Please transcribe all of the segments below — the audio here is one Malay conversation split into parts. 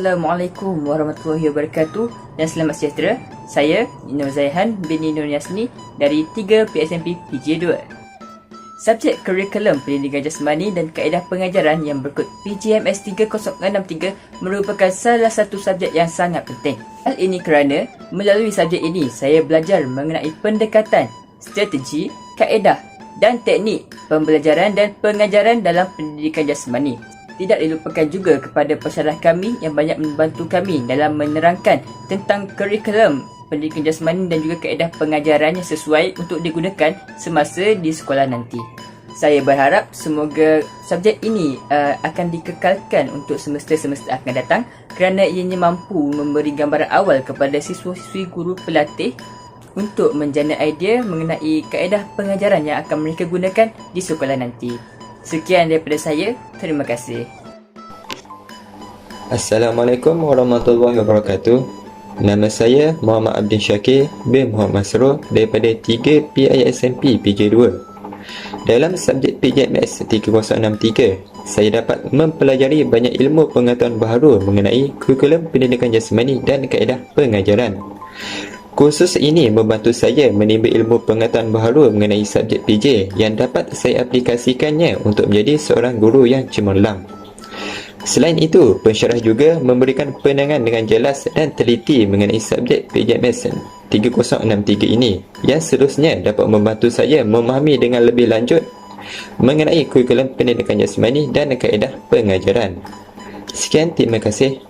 Assalamualaikum warahmatullahi wabarakatuh dan selamat sejahtera. Saya Nur Zaihan bin Nur Yasni dari 3 PSMP PJ2. Subjek kurikulum pendidikan jasmani dan kaedah pengajaran yang berkod PJMS 3063 merupakan salah satu subjek yang sangat penting. Hal ini kerana melalui subjek ini saya belajar mengenai pendekatan, strategi, kaedah dan teknik pembelajaran dan pengajaran dalam pendidikan jasmani. Tidak dilupakan juga kepada pensyarah kami yang banyak membantu kami dalam menerangkan tentang kurikulum pendidikan jasmani dan juga kaedah pengajaran yang sesuai untuk digunakan semasa di sekolah nanti. Saya berharap semoga subjek ini akan dikekalkan untuk semester-semester akan datang kerana ianya mampu memberi gambaran awal kepada siswa-siswi guru pelatih untuk menjana idea mengenai kaedah pengajaran yang akan mereka gunakan di sekolah nanti. Sekian daripada saya. Terima kasih. Assalamualaikum warahmatullahi wabarakatuh. Nama saya Muhammad Abdin Syakir bin Muhammad Masroh daripada 3 PISMP PJ2. Dalam subjek PJMS 3063, saya dapat mempelajari banyak ilmu pengetahuan baharu mengenai kurikulum pendidikan jasmani dan kaedah pengajaran. Kursus ini membantu saya menimba ilmu pengetahuan baharu mengenai subjek PJ yang dapat saya aplikasikannya untuk menjadi seorang guru yang cemerlang. Selain itu, pensyarah juga memberikan pandangan dengan jelas dan teliti mengenai subjek PJMS 3063 ini yang seterusnya dapat membantu saya memahami dengan lebih lanjut mengenai kurikulum pendidikan jasmani dan kaedah pengajaran. Sekian, terima kasih.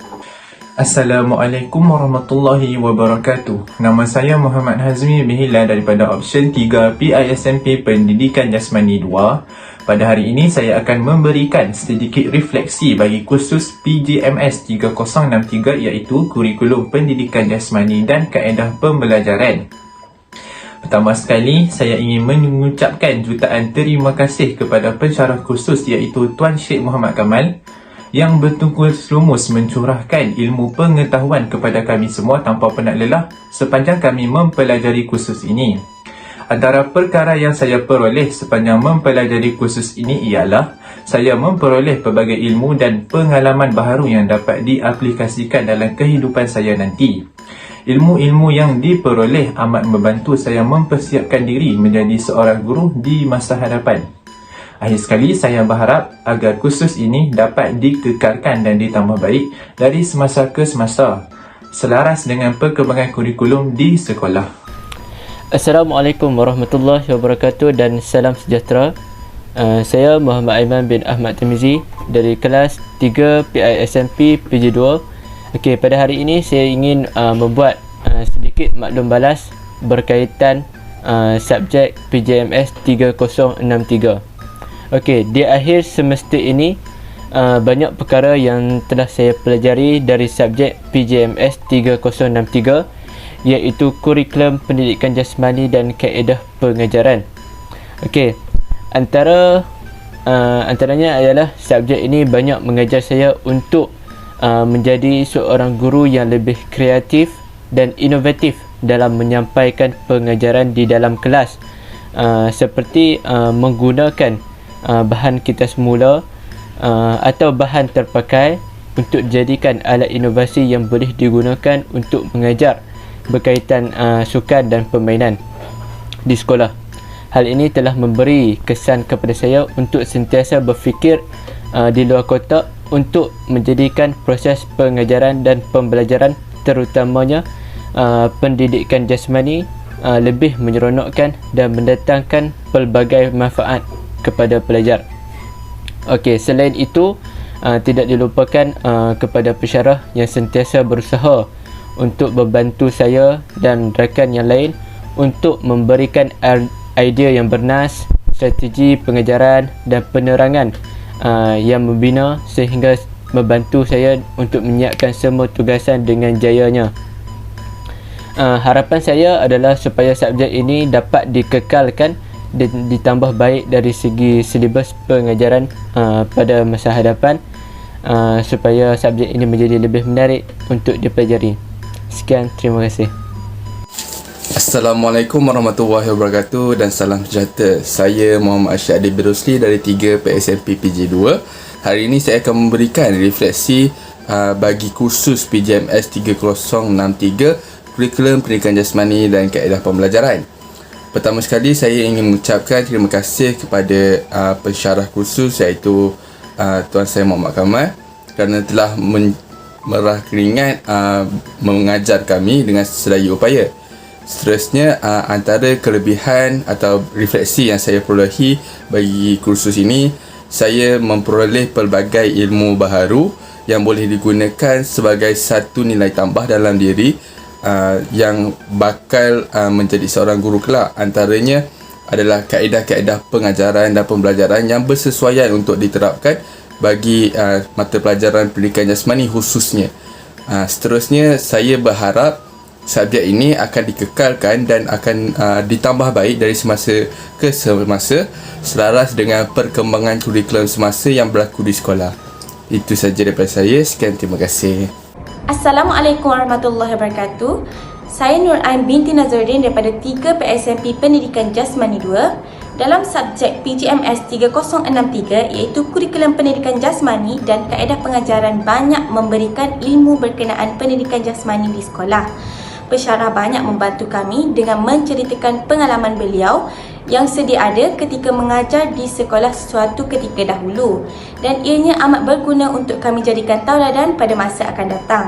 Assalamualaikum warahmatullahi wabarakatuh. Nama saya Muhammad Hazmi bin Hilal daripada option 3 PISMP Pendidikan Jasmani 2. Pada hari ini saya akan memberikan sedikit refleksi bagi kursus PJMS 3063 iaitu Kurikulum Pendidikan Jasmani dan Kaedah Pembelajaran. Pertama sekali, saya ingin mengucapkan jutaan terima kasih kepada pensyarah kursus iaitu Tuan Syed Muhammad Kamal yang bertungkus lumus mencurahkan ilmu pengetahuan kepada kami semua tanpa penat lelah sepanjang kami mempelajari kursus ini. Antara perkara yang saya peroleh sepanjang mempelajari kursus ini ialah saya memperoleh pelbagai ilmu dan pengalaman baharu yang dapat diaplikasikan dalam kehidupan saya nanti. Ilmu-ilmu yang diperoleh amat membantu saya mempersiapkan diri menjadi seorang guru di masa hadapan. Akhir sekali, saya berharap agar kursus ini dapat dikekalkan dan ditambah baik dari semasa ke semasa, selaras dengan perkembangan kurikulum di sekolah. Assalamualaikum warahmatullahi wabarakatuh dan salam sejahtera. Saya Muhammad Aiman bin Ahmad Tamizi dari kelas 3 PISMP PJ2. Okey, pada hari ini saya ingin membuat sedikit maklum balas berkaitan subjek PJMS 3063. Okey, di akhir semester ini banyak perkara yang telah saya pelajari dari subjek PJMS 3063 iaitu kurikulum pendidikan jasmani dan kaedah pengajaran. Okey, antaranya adalah subjek ini banyak mengajar saya untuk menjadi seorang guru yang lebih kreatif dan inovatif dalam menyampaikan pengajaran di dalam kelas, seperti menggunakan bahan kita semula atau bahan terpakai untuk dijadikan alat inovasi yang boleh digunakan untuk mengajar berkaitan sukan dan permainan di sekolah. Hal ini telah memberi kesan kepada saya untuk sentiasa berfikir di luar kotak untuk menjadikan proses pengajaran dan pembelajaran terutamanya pendidikan jasmani lebih menyeronokkan dan mendatangkan pelbagai manfaat kepada pelajar. Okey, selain itu tidak dilupakan kepada pensyarah yang sentiasa berusaha untuk membantu saya dan rakan yang lain untuk memberikan idea yang bernas, strategi pengajaran dan penerangan yang membina sehingga membantu saya untuk menyiapkan semua tugasan dengan jayanya. Harapan saya adalah supaya subjek ini dapat dikekalkan dan ditambah baik dari segi silibus pengajaran pada masa hadapan, supaya subjek ini menjadi lebih menarik untuk dipelajari. Sekian, terima kasih. Assalamualaikum warahmatullahi wabarakatuh dan salam sejahtera. Saya Muhammad Asyad Adib Birusli dari 3 PSMP PJ2. Hari ini saya akan memberikan refleksi bagi kursus PJMS 3063 Kurikulum Pendidikan Jasmani dan Kaedah Pembelajaran. Pertama sekali saya ingin mengucapkan terima kasih kepada pensyarah kursus iaitu Tuan Saya Muhammad Kamal kerana telah merah keringat mengajar kami dengan sedaya upaya. Seterusnya, antara kelebihan atau refleksi yang saya perolehi bagi kursus ini, saya memperoleh pelbagai ilmu baharu yang boleh digunakan sebagai satu nilai tambah dalam diri yang bakal menjadi seorang guru kelak. Antaranya adalah kaedah-kaedah pengajaran dan pembelajaran yang bersesuaian untuk diterapkan bagi mata pelajaran pendidikan jasmani khususnya. Seterusnya, saya berharap subjek ini akan dikekalkan dan akan ditambah baik dari semasa ke semasa selaras dengan perkembangan kurikulum semasa yang berlaku di sekolah. Itu sahaja daripada saya. Sekian, terima kasih. Assalamualaikum warahmatullahi wabarakatuh. Saya Nur Ain binti Nazruddin daripada 3 PSMP Pendidikan Jasmani 2 dalam subjek PJMS 3063 iaitu Kurikulum Pendidikan Jasmani dan Kaedah Pengajaran banyak memberikan ilmu berkenaan pendidikan jasmani di sekolah. Pensyarah banyak membantu kami dengan menceritakan pengalaman beliau yang sedia ada ketika mengajar di sekolah suatu ketika dahulu dan ianya amat berguna untuk kami jadikan tauladan pada masa akan datang.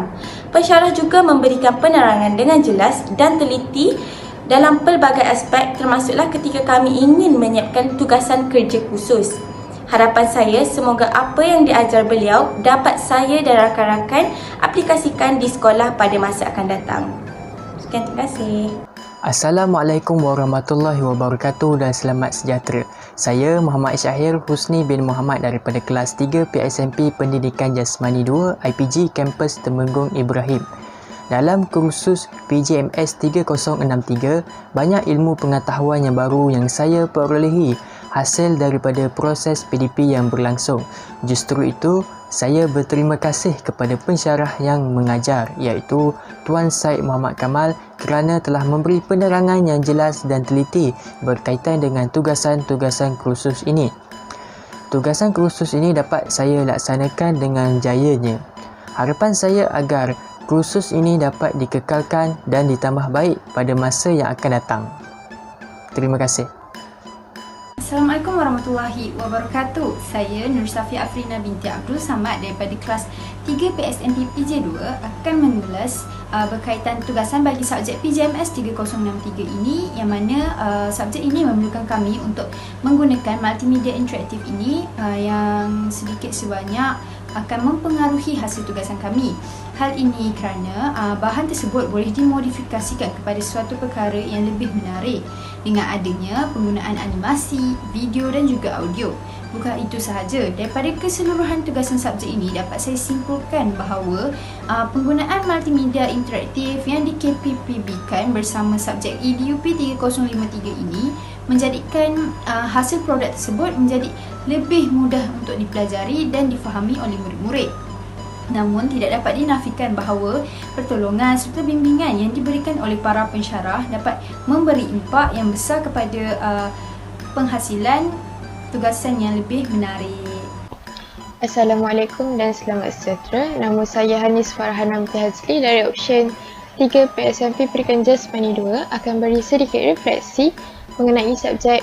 Pensyarah juga memberikan penerangan dengan jelas dan teliti dalam pelbagai aspek termasuklah ketika kami ingin menyiapkan tugasan kerja khusus. Harapan saya semoga apa yang diajar beliau dapat saya dan rakan-rakan aplikasikan di sekolah pada masa akan datang. Sekian, terima kasih. Assalamualaikum warahmatullahi wabarakatuh dan selamat sejahtera. Saya Muhammad Syahir Husni bin Muhammad daripada kelas 3 PSMP Pendidikan Jasmani 2 IPG Kampus Temenggung Ibrahim. Dalam kursus PJMS 3063, banyak ilmu pengetahuan yang baru yang saya perolehi hasil daripada proses PDP yang berlangsung. Justru itu, saya berterima kasih kepada pensyarah yang mengajar iaitu Tuan Syed Muhammad Kamal kerana telah memberi penerangan yang jelas dan teliti berkaitan dengan tugasan-tugasan kursus ini. Tugasan kursus ini dapat saya laksanakan dengan jayanya. Harapan saya agar kursus ini dapat dikekalkan dan ditambah baik pada masa yang akan datang. Terima kasih. Assalamualaikum warahmatullahi wabarakatuh. Saya Nur Safia Afrina binti Abdul Samad daripada kelas 3 PSMP PJ2 akan mengulas berkaitan tugasan bagi subjek PJMS 3063 ini, yang mana subjek ini memerlukan kami untuk menggunakan multimedia interaktif ini yang sedikit sebanyak akan mempengaruhi hasil tugasan kami. Hal ini kerana bahan tersebut boleh dimodifikasikan kepada suatu perkara yang lebih menarik dengan adanya penggunaan animasi, video dan juga audio. Bukan itu sahaja, daripada keseluruhan tugasan subjek ini dapat saya simpulkan bahawa penggunaan multimedia interaktif yang di-KPPB-kan bersama subjek EDUP 3053 ini menjadikan hasil produk tersebut menjadi lebih mudah untuk dipelajari dan difahami oleh murid-murid. Namun tidak dapat dinafikan bahawa pertolongan serta bimbingan yang diberikan oleh para pensyarah dapat memberi impak yang besar kepada penghasilan tugasan yang lebih menarik. Assalamualaikum dan selamat sejahtera. Nama saya Hanis Farhana binti Hazli dari option 3 PSMP Pendidikan Jasmani 2 akan beri sedikit refleksi mengenai subjek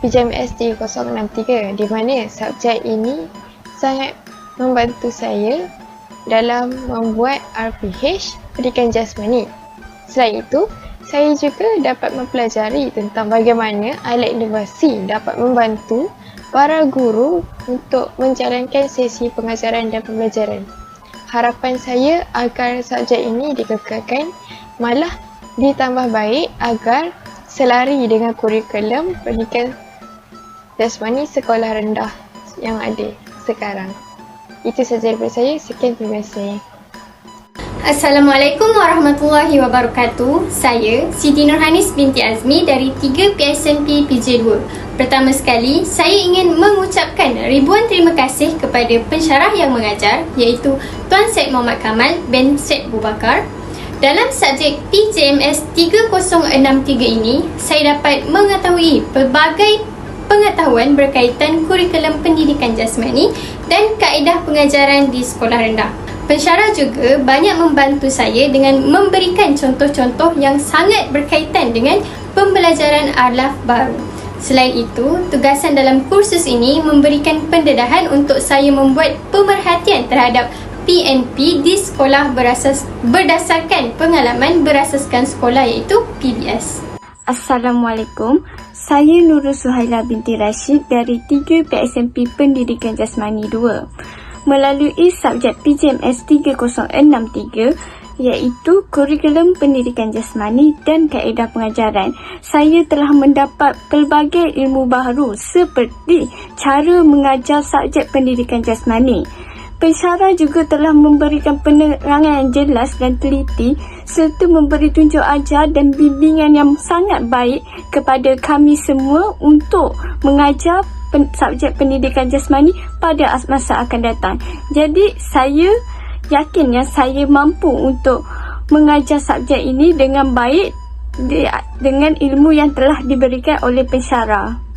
PJMS 3063 di mana subjek ini sangat membantu saya dalam membuat RPH Pendidikan Jasmani. Selain itu, saya juga dapat mempelajari tentang bagaimana alat inovasi dapat membantu para guru untuk menjalankan sesi pengajaran dan pembelajaran. Harapan saya agar subjek ini dikekalkan, malah ditambah baik agar selari dengan kurikulum pendidikan jasmani sekolah rendah yang ada sekarang. Itu sahaja daripada saya. Sekian, terima kasih. Assalamualaikum warahmatullahi wabarakatuh. Saya Siti Nurhanis binti Azmi dari 3 PSMP PJ2. Pertama sekali, saya ingin mengucapkan ribuan terima kasih kepada pensyarah yang mengajar iaitu Tuan Syed Muhammad Kamal bin Syed Bubakar. Dalam subjek PJMS 3063 ini, saya dapat mengetahui pelbagai pengetahuan berkaitan kurikulum pendidikan jasmani dan kaedah pengajaran di sekolah rendah. Pensyarah juga banyak membantu saya dengan memberikan contoh-contoh yang sangat berkaitan dengan pembelajaran alaf baru. Selain itu, tugasan dalam kursus ini memberikan pendedahan untuk saya membuat pemerhatian terhadap PNP di sekolah berdasarkan pengalaman berasaskan sekolah iaitu PBS. Assalamualaikum. Saya Nurul Suhaila binti Rashid dari 3 PSMP Pendidikan Jasmani 2. Melalui subjek PJMS 3063 iaitu Kurikulum Pendidikan Jasmani dan Kaedah Pengajaran, saya telah mendapat pelbagai ilmu baru seperti cara mengajar subjek pendidikan jasmani. Pensyarah juga telah memberikan penerangan yang jelas dan teliti serta memberi tunjuk ajar dan bimbingan yang sangat baik kepada kami semua untuk mengajar subjek pendidikan jasmani pada masa akan datang. Jadi saya yakin yang saya mampu untuk mengajar subjek ini dengan baik dengan ilmu yang telah diberikan oleh pensyarah.